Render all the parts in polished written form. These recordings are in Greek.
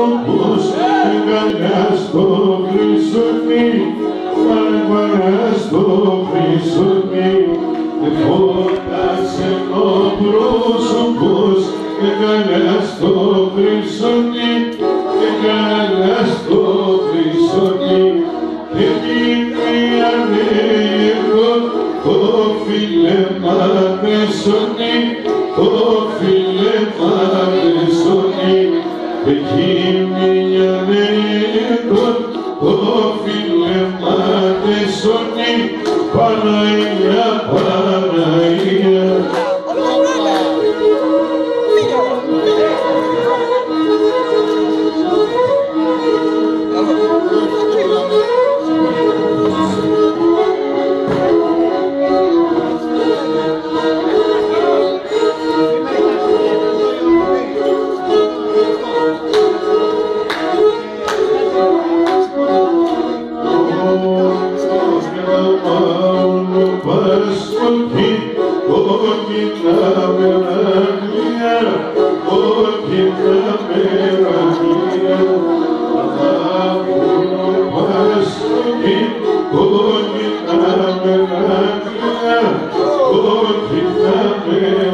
πρόσωπος αγκαλιά στο χρυσονί, αγκαλιά στο χρυσονί. Φώτασε ο πρόσωπος αγκαλιά στο χρυσονί, αγκαλιά στο χρυσονί. Εκείνη ανέργο το φίλεμα χρυσονί, το φίλεμα χρυσονί. Εκείνη ανέργο το φίλεμα χρυσονί. Παναγία, Παναγία.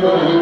Oh,